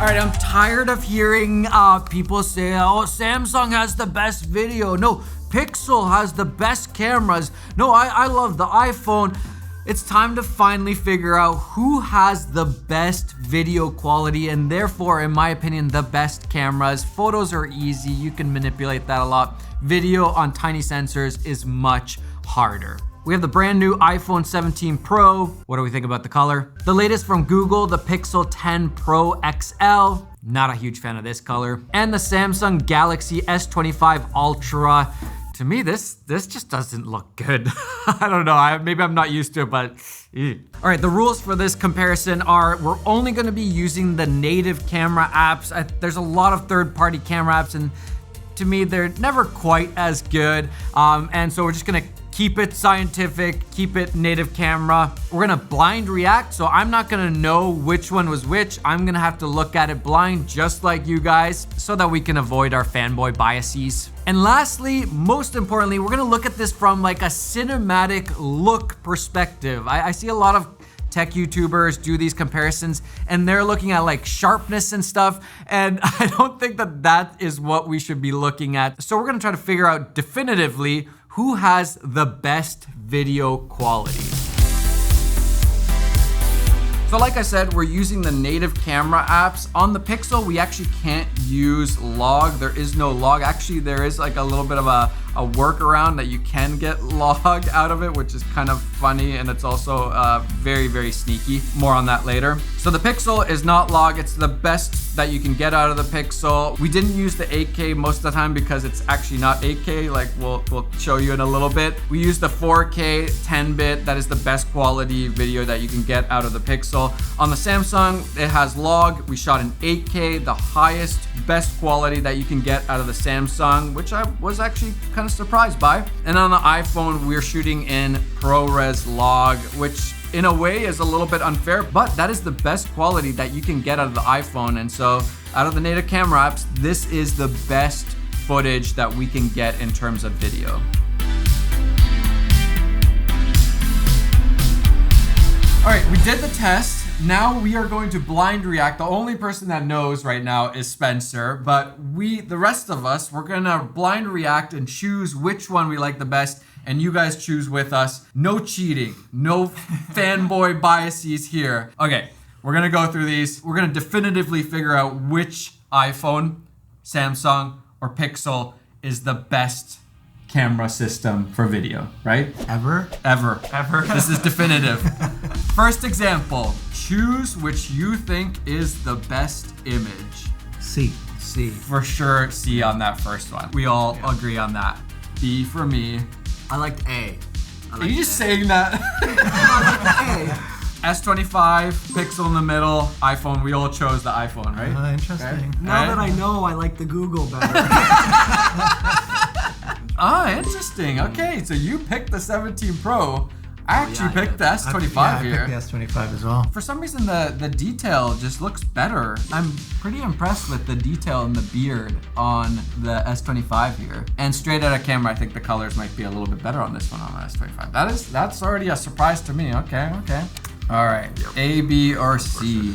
All right, I'm tired of hearing people say, oh, Samsung has the best video. No, Pixel has the best cameras. No, I love the iPhone. It's time to finally figure out who has the best video quality and therefore, in my opinion, the best cameras. Photos are easy, you can manipulate that a lot. Video on tiny sensors is much harder. We have the brand new iPhone 17 Pro. What do we think about the color? The latest from Google, the Pixel 10 Pro XL. Not a huge fan of this color. And the Samsung Galaxy S25 Ultra. To me, this just doesn't look good. I don't know, maybe I'm not used to it, but All right, the rules for this comparison are we're only gonna be using the native camera apps. There's a lot of third-party camera apps, and to me, they're never quite as good. And so we're just gonna keep it scientific, keep it native camera. We're gonna blind react, so I'm not gonna know which one was which. I'm gonna have to look at it blind, just like you guys, so that we can avoid our fanboy biases. And lastly, most importantly, we're gonna look at this from like a cinematic look perspective. I see a lot of tech YouTubers do these comparisons and they're looking at like sharpness and stuff, and I don't think that that is what we should be looking at. So we're gonna try to figure out definitively who has the best video quality. So like I said, we're using the native camera apps. On the Pixel, we actually can't use log. There is no log. Actually, there is like a little bit of a workaround that you can get log out of it, which is kind of funny, and it's also very, very sneaky. More on that later. So the Pixel is not log. It's the best that you can get out of the Pixel. We didn't use the 8K most of the time because it's actually not 8K, like we'll show you in a little bit. We use the 4K 10-bit. That is the best quality video that you can get out of the Pixel. On the Samsung, it has log. We shot in 8K, the highest, best quality that you can get out of the Samsung, which I was actually kind of surprised by. And on the iPhone, we're shooting in ProRes log, which in a way is a little bit unfair, but that is the best quality that you can get out of the iPhone. And so out of the native camera apps, this is the best footage that we can get in terms of video. All right, we did the test. Now we are going to blind react. The only person that knows right now is Spencer, but the rest of us, we're gonna blind react and choose which one we like the best, and you guys choose with us. No cheating, no fanboy biases here. Okay, we're gonna go through these. We're gonna definitively figure out which iPhone, Samsung, or Pixel is the best camera system for video, right? Ever? Ever. This is definitive. First example, choose which you think is the best image. C. For sure, C on that first one. We all agree on that. B for me. I liked A. Are you just saying that? S25, Pixel in the middle, iPhone. We all chose the iPhone, right? Interesting. Okay. Now that I know, I like the Google better. Ah, interesting. Okay, so you picked the 17 Pro. I actually picked the S25 here. I picked the S25 as well. For some reason, the detail just looks better. I'm pretty impressed with the detail in the beard on the S25 here. And straight out of camera, I think the colors might be a little bit better on this one on the S25. That's already a surprise to me. Okay. All right, A, B, or C.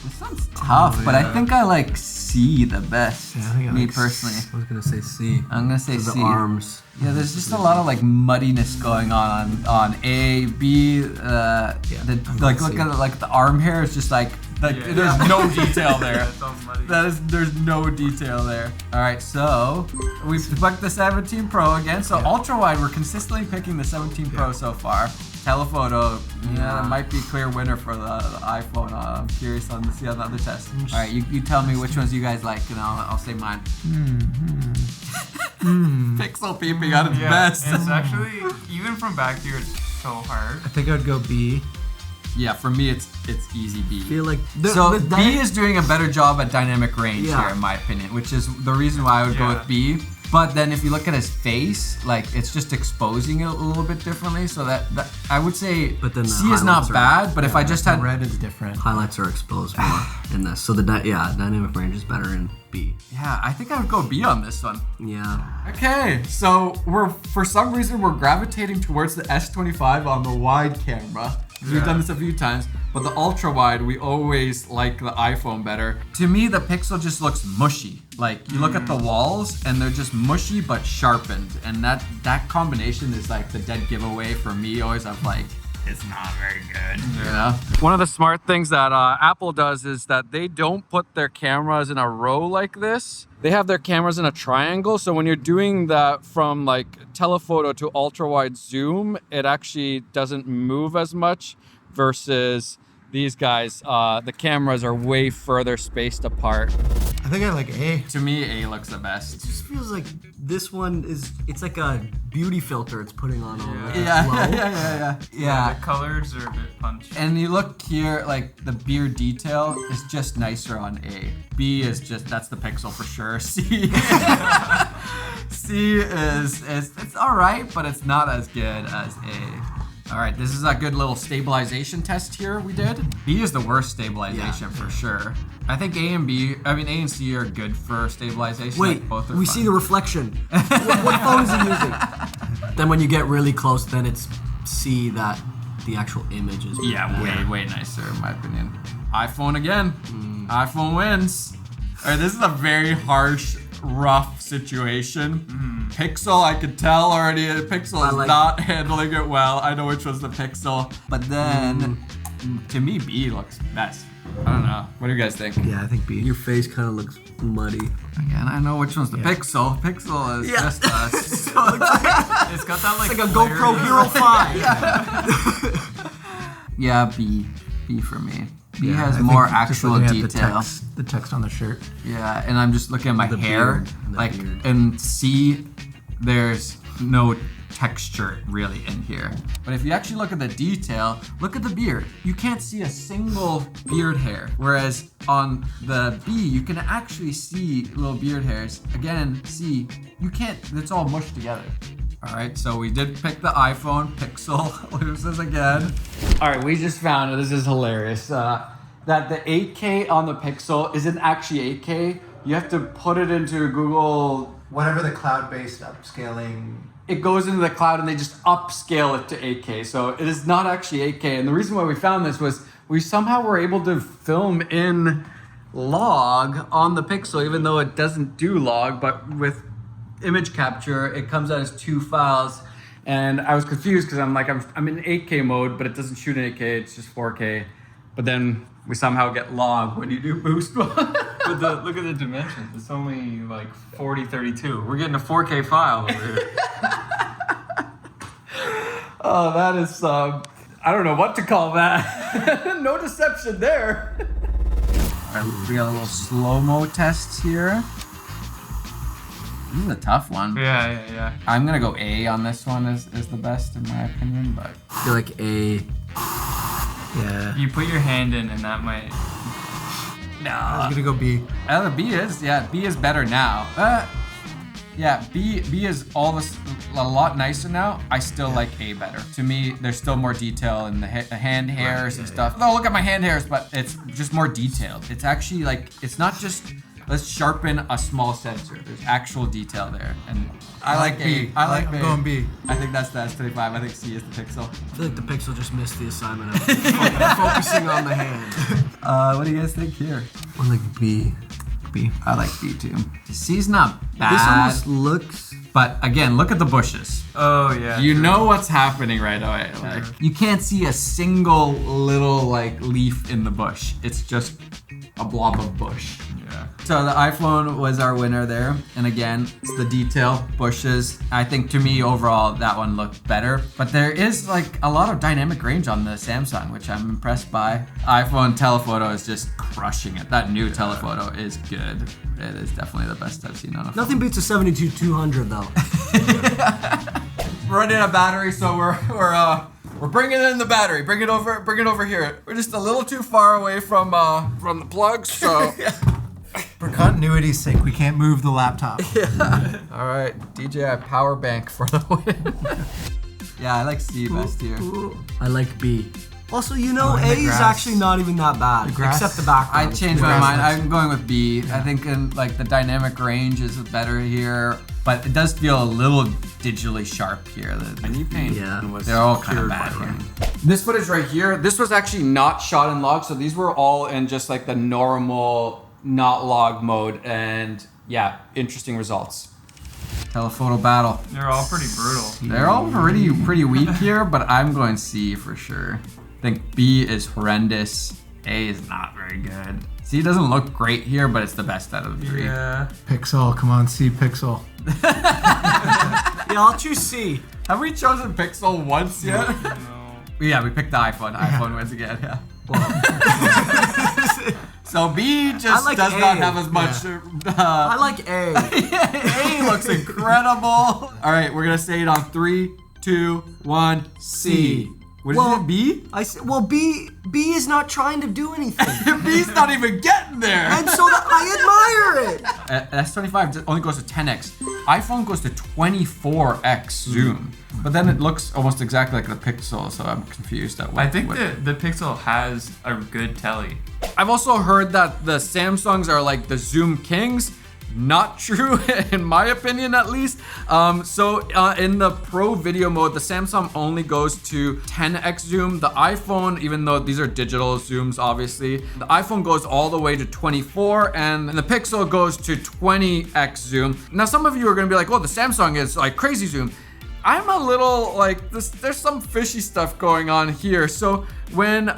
This sounds tough, but I think I like C the best. Yeah, me personally. I was gonna say C. I'm gonna say C. The arms. Yeah, there's just a lot of like muddiness going on A, B. Look at like the arm hair. It's just like there's no detail there. There's no detail there. All right, so we picked the 17 Pro again. So ultra wide, we're consistently picking the 17 Pro so far. Telephoto, that might be a clear winner for the iPhone. I'm curious on to see on the other test. All right, you tell me which ones you guys like, and I'll say mine. Pixel peeping at its best. It's actually, even from back here, it's so hard. I think I'd go B. Yeah, for me, it's easy B. I feel like B is doing a better job at dynamic range here, in my opinion, which is the reason why I would go with B. But then if you look at his face, like it's just exposing it a little bit differently. So that I would say C is not bad, but if I just had red is different. Highlights are exposed more in this. So dynamic range is better in B. Yeah, I think I would go B on this one. Yeah. Okay, so for some reason we're gravitating towards the S25 on the wide camera. We've done this a few times, but the ultra wide, we always like the iPhone better. To me, the Pixel just looks mushy. Like you look at the walls and they're just mushy but sharpened, and that combination is like the dead giveaway for me. Always, I'm like, it's not very good. You know? One of the smart things that Apple does is that they don't put their cameras in a row like this. They have their cameras in a triangle. So when you're doing that from like telephoto to ultra wide zoom, it actually doesn't move as much versus these guys. The cameras are way further spaced apart. I think I like A. To me, A looks the best. It just feels like this one it's like a beauty filter it's putting on all the Yeah. The colors are a bit punchy. And you look here, like the beard detail is just nicer on A. B is just, that's the Pixel for sure. C, C is it's all right, but it's not as good as A. All right, this is a good little stabilization test here we did. B is the worst stabilization for sure. I think A and C are good for stabilization. Wait, like both are we fun. see the reflection. what phone is he using? Then when you get really close, then it's see that the actual image is better. way nicer in my opinion. iPhone again. iPhone wins. All right, this is a very harsh, rough situation. Pixel, I could tell already. Pixel is not handling it well. I know which was the Pixel, but then to me, B looks best. I don't know. What do you guys think? Yeah, I think B. Your face kind of looks muddy. Again, I know which one's the Pixel. Pixel is just us. It's got that like, It's like a GoPro Hero 5. Yeah, B. B for me. B I has think more just actual looking at detail. the text on the shirt. Yeah, and I'm just looking at my The hair. beard, the Like, beard. and C, there's no texture really in here. But if you actually look at the detail, look at the beard. You can't see a single beard hair. Whereas on the B, you can actually see little beard hairs. Again, C, you can't, it's all mushed together. All right, so we did pick the iPhone Pixel. Loses again. All right, we just found, this is hilarious, that the 8K on the Pixel isn't actually 8K. You have to put it into Google. Whatever the cloud-based upscaling. It goes into the cloud and they just upscale it to 8K. So it is not actually 8K. And the reason why we found this was we somehow were able to film in log on the Pixel, even though it doesn't do log, but with image capture, it comes out as 2 files. And I was confused because I'm in 8K mode, but it doesn't shoot in 8K, it's just 4K. But then we somehow get log when you do boost mode. But look at the dimensions. It's only like 4032. We're getting a 4K file over here. Oh, that is, I don't know what to call that. No deception there. All right, we got a little slow-mo test here. This is a tough one. Yeah. I'm gonna go A on this one is the best in my opinion, but I feel like A. Yeah. You put your hand in and that might... I was gonna go B. B is better now. B is a lot nicer now. I still like A better. To me, there's still more detail in the hand hairs and stuff. No, look at my hand hairs, but it's just more detailed. It's actually like, it's not just, let's sharpen a small sensor. There's actual detail there. And I like B. I'm going B. I think that's the S25. I think C is the Pixel. I feel like the Pixel just missed the assignment of focusing on the hand. What do you guys think here? I like B. B. I like B too. C's not bad. This almost looks. But again, look at the bushes. Oh, yeah. You know what's happening right away. Like, you can't see a single little like leaf in the bush. It's just a blob of bush. Yeah. So the iPhone was our winner there. And again, it's the detail, bushes. I think to me overall that one looked better. But there is like a lot of dynamic range on the Samsung, which I'm impressed by. iPhone telephoto is just crushing it. That new telephoto is good. It is definitely the best I've seen on a phone. Nothing beats a 72-200 though. We're running out of battery, so we're bringing in the battery. Bring it over here. We're just a little too far away from the plugs, so. For continuity's sake, we can't move the laptop. All right, DJI power bank for the win. Yeah, I like C best here. I like B. Also, A the is grass. actually not even that bad, grass. except the background. I It's changed weird. my mind. I'm going with B. I think like the dynamic range is better here, but it does feel a little digitally sharp here. The new paint, they're all kind of bad here. This footage right here, this was actually not shot in log, so these were all in just like the normal, not log mode, and yeah, interesting results. Telephoto battle. They're all pretty brutal. They're all pretty weak here, but I'm going C for sure. I think B is horrendous. A is not very good. C doesn't look great here, but it's the best out of the three. Yeah. Pixel, come on, see Pixel. Yeah, I'll choose C. Have we chosen Pixel once yet? No. Yeah, we picked the iPhone. iPhone wins again, yeah. So B just like does A. not have as much. I like A. A looks incredible. All right, we're gonna say it on 3, 2, 1. C. What did you say? B? B is not trying to do anything. B's not even getting there. And so I admire it. S25 only goes to 10x. iPhone goes to 24x zoom. But then it looks almost exactly like the Pixel, so I'm confused at what. I think the Pixel has a good telly. I've also heard that the Samsungs are like the zoom kings. Not true, in my opinion at least. In the pro video mode, the Samsung only goes to 10x zoom. The iPhone, even though these are digital zooms, obviously, the iPhone goes all the way to 24, and the Pixel goes to 20x zoom. Now, some of you are gonna be like, "Oh, the Samsung is like crazy zoom." I'm a little like this. There's some fishy stuff going on here. So when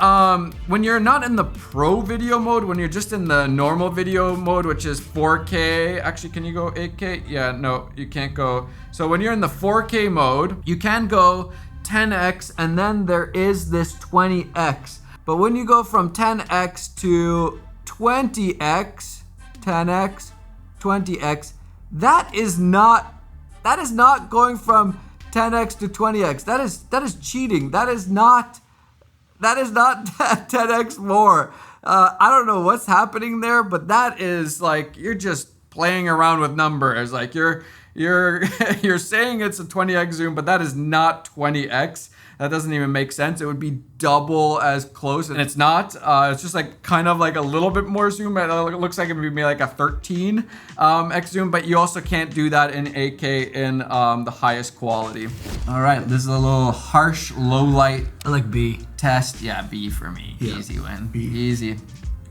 you're not in the pro video mode, when you're just in the normal video mode, which is 4K. Actually, can you go 8K? Yeah, no, you can't go. So when you're in the 4K mode, you can go 10x, and then there is this 20x. But when you go from 10x to 20x, 10x, 20x, that is not going from 10x to 20x. That is cheating. That is not 10x more. I don't know what's happening there, but that is like you're just playing around with numbers. Like you're saying it's a 20x zoom, but that is not 20x. That doesn't even make sense. It would be double as close, and it's not. It's just like kind of like a little bit more zoom. It looks like it would be like a 13x zoom, but you also can't do that in 8K in the highest quality. All right, this is a little harsh low light I like B. test. Yeah, B for me. Yeah. Easy win. B. Easy.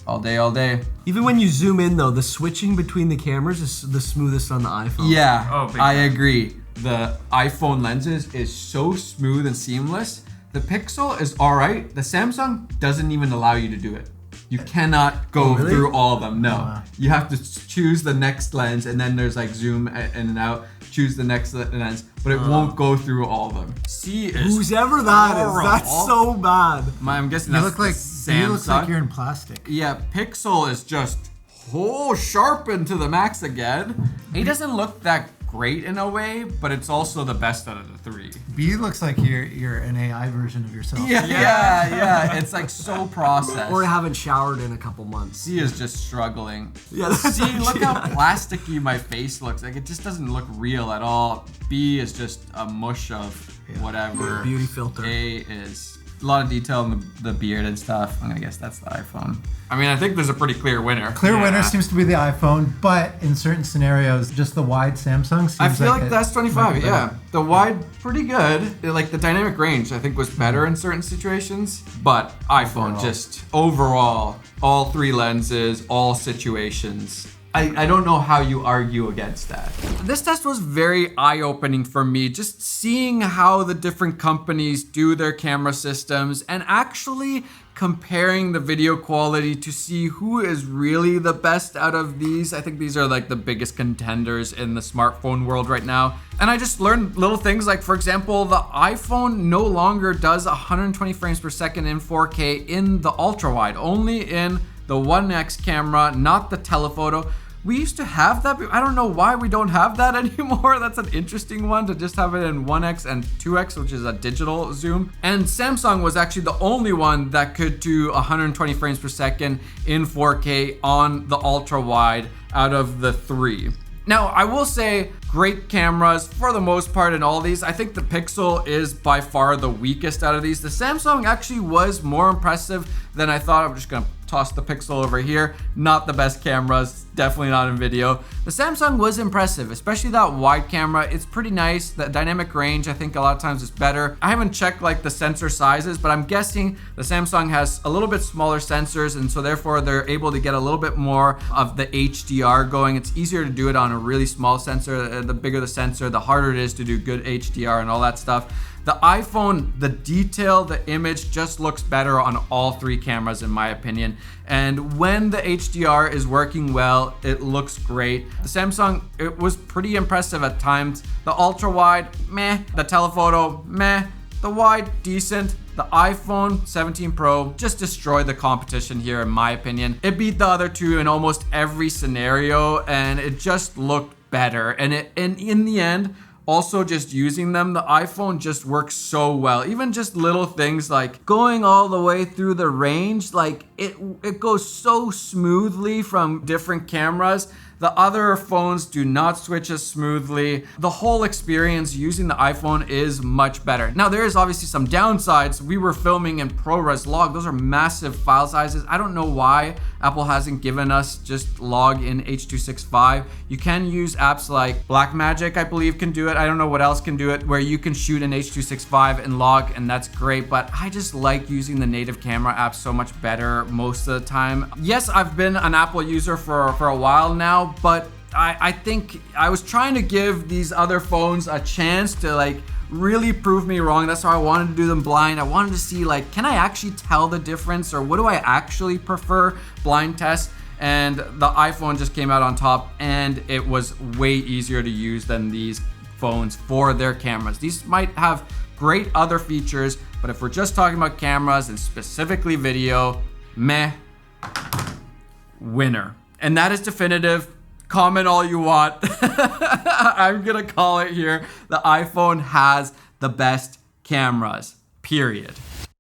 All day, all day. Even when you zoom in though, the switching between the cameras is the smoothest on the iPhone. Yeah, Oh, big I time. agree. The iPhone lenses is so smooth and seamless. The Pixel is all right. The Samsung doesn't even allow you to do it. You cannot go really? through all of them. No, wow. you have to choose the next lens, and then there's like zoom in and out. Choose the next lens, but it won't go through all of them. C is Whoever that is, horrible. that's so bad. I'm guessing You that's look like the you look like Samsung. you're in plastic. Yeah, Pixel is just sharpened to the max again. It doesn't look that great in a way, but it's also the best out of the three. B looks like you're an AI version of yourself. Yeah. It's like so processed. Or I haven't showered in a couple months. C is just struggling. Yeah, that's See, look how actually- plasticky my face looks. Like it just doesn't look real at all. B is just a mush of whatever. Beauty filter. A is a lot of detail in the beard and stuff. I'm gonna guess that's the iPhone. I mean, I think there's a pretty clear winner. Clear winner seems to be the iPhone, but in certain scenarios, just the wide Samsung seems I feel like it that's might 25, be better. yeah. The wide, pretty good. Like the dynamic range, I think was better in certain situations. But iPhone, just overall, all three lenses, all situations. I don't know how you argue against that. This test was very eye-opening for me, just seeing how the different companies do their camera systems and actually comparing the video quality to see who is really the best out of these. I think these are like the biggest contenders in the smartphone world right now. And I just learned little things like, for example, the iPhone no longer does 120 frames per second in 4K in the ultra wide, only in the 1x camera, not the telephoto. We used to have that, but I don't know why we don't have that anymore. That's an interesting one, to just have it in 1x and 2x, which is a digital zoom. And Samsung was actually the only one that could do 120 frames per second in 4K on the ultra wide out of the three. Now, I will say great cameras for the most part in all these. I think the Pixel is by far the weakest out of these. The Samsung actually was more impressive than I thought. I'm just gonna toss the Pixel over here. Not the best cameras, definitely not in video. The Samsung was impressive, especially that wide camera. It's pretty nice. The dynamic range, I think a lot of times is better. I haven't checked like the sensor sizes, but I'm guessing the Samsung has a little bit smaller sensors, and so therefore they're able to get a little bit more of the HDR going. It's easier to do it on a really small sensor. The bigger the sensor, the harder it is to do good HDR and all that stuff. The iPhone, the detail, the image just looks better on all three cameras in my opinion. And when the HDR is working well, it looks great. The Samsung, it was pretty impressive at times. The ultra wide, meh. The telephoto, meh. The wide, decent. The iPhone 17 Pro just destroyed the competition here in my opinion. It beat the other two in almost every scenario and it just looked better. And in the end, also just using them, the iPhone just works so well. Even just little things like going all the way through the range, like it goes so smoothly from different cameras. The other phones do not switch as smoothly. The whole experience using the iPhone is much better. Now there is obviously some downsides. We were filming in ProRes log. Those are massive file sizes. I don't know why Apple hasn't given us just log in H.265. You can use apps like Blackmagic, I believe can do it. I don't know what else can do it, where you can shoot in H.265 and log, and that's great. But I just like using the native camera apps so much better most of the time. Yes, I've been an Apple user for a while now, but I think I was trying to give these other phones a chance to like really prove me wrong. That's why I wanted to do them blind. I wanted to see like, can I actually tell the difference, or what do I actually prefer blind test? And the iPhone just came out on top, and it was way easier to use than these phones for their cameras. These might have great other features, but if we're just talking about cameras and specifically video, meh, winner. And that is definitive. Comment all you want. I'm gonna call it here. The iPhone has the best cameras, period.